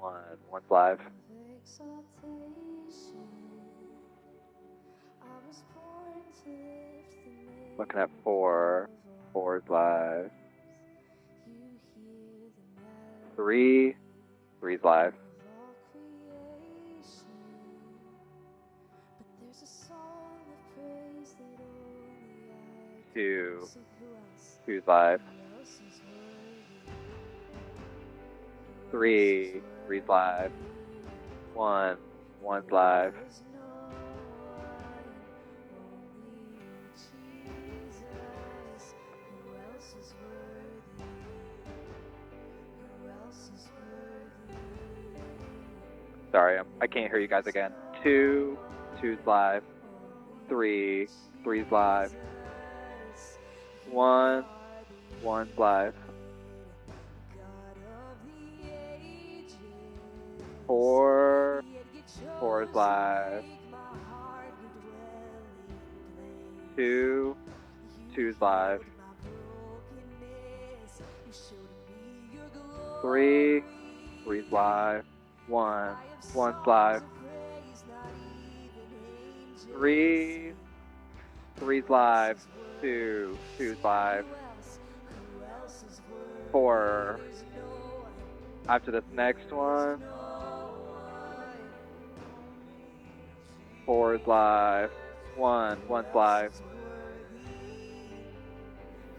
One's live. Looking at 4. 4's live. 3. 3's live. 2. 2's live. 3. 3's live. 1. 1's live. 'Sorry, I can't hear you guys again. 2. 2's live. 3. 3's live. 1. 1's live. 4. 4's live. 2. 2's live. 3. 3's live. 1. 1's live. 3. 3's live. 2. 2's live. 4. After this next one, 4's live. 1's live.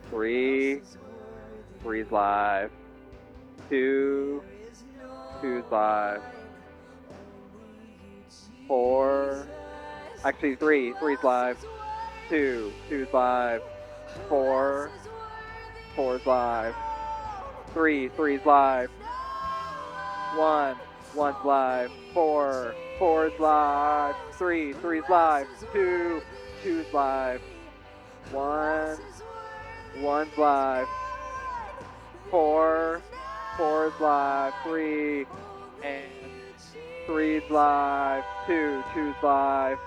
3. 3's live. 2. 2's live. 4. Actually, 3. 3's live. 2. 2's live. 4. 4's live. 3. 3's live. 1. 1's live. 4. 4's live. 3. 3's live. 2. 2's live. 1. 1's live. 4. 4's live. 3. And 3's live. 2. 2's live.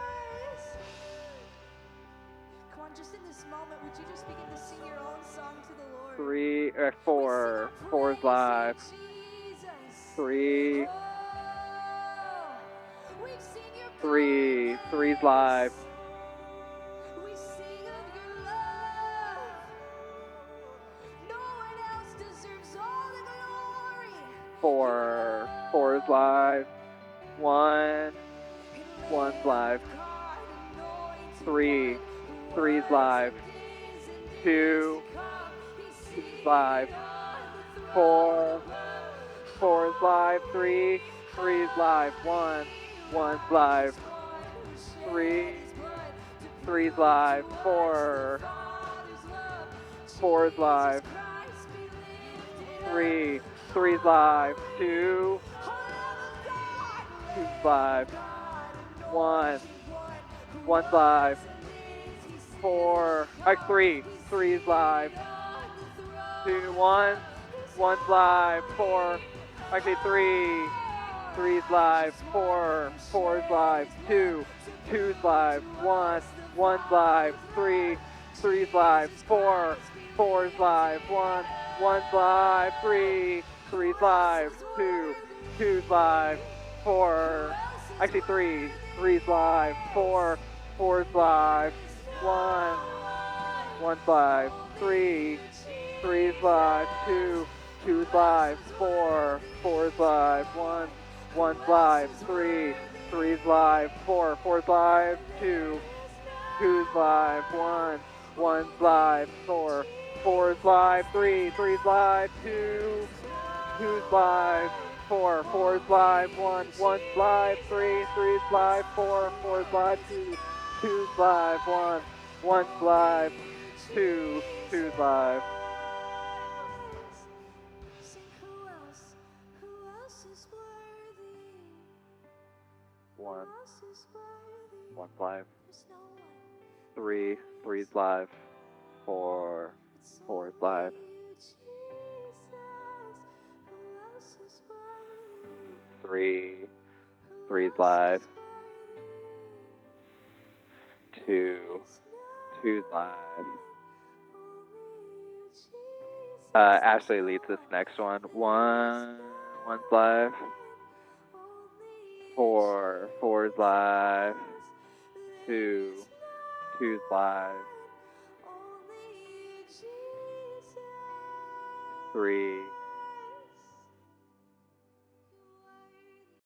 Come on, just in this moment, would you just begin to sing your own song to the Lord? 4. 4's live. 3. 3. 3's live. 4. 4's live. 1. 1's live. 3. 3's live. 2. 2's live. 4. 4's live. 3. 3's live. 1. 1's live. 3. 3's live. 4. 4's live. 3. 3's live. 2. 2's live. 1. 1's live. 4. 3. 3's live. 2. 1. 1's live. 4. Actually, 3. 3's live. 4. 4's live. 2. 2's live. 1. 1's live. 3. 3's live. 4. 4's live. 1. 1's live. 3. 3's live. 2. 2's live. 4. Actually, 3. 3's live. 4. 4's live. 1. 1's live. 3. 3's live. 2. 2's live. 4. 4's live. 1. 1's live. 3. 3's live. 4. 4's live. 2. 2's live. 1. 1's live. 4. 4's live. 3. 3's live. 2. 2's live. 4. 4's live. 1. 1's live. 3. 3's live. 4. 4's live. 2. 2's live. 1. 1's live. 2. 2's live. One. 1's live. 3. 3's live. 4. 4's live. 3. 3's live. 2. 2's live. Ashley leads this next one. 1. 1's live. 4. 4 is live. 2. 2 is live. 3.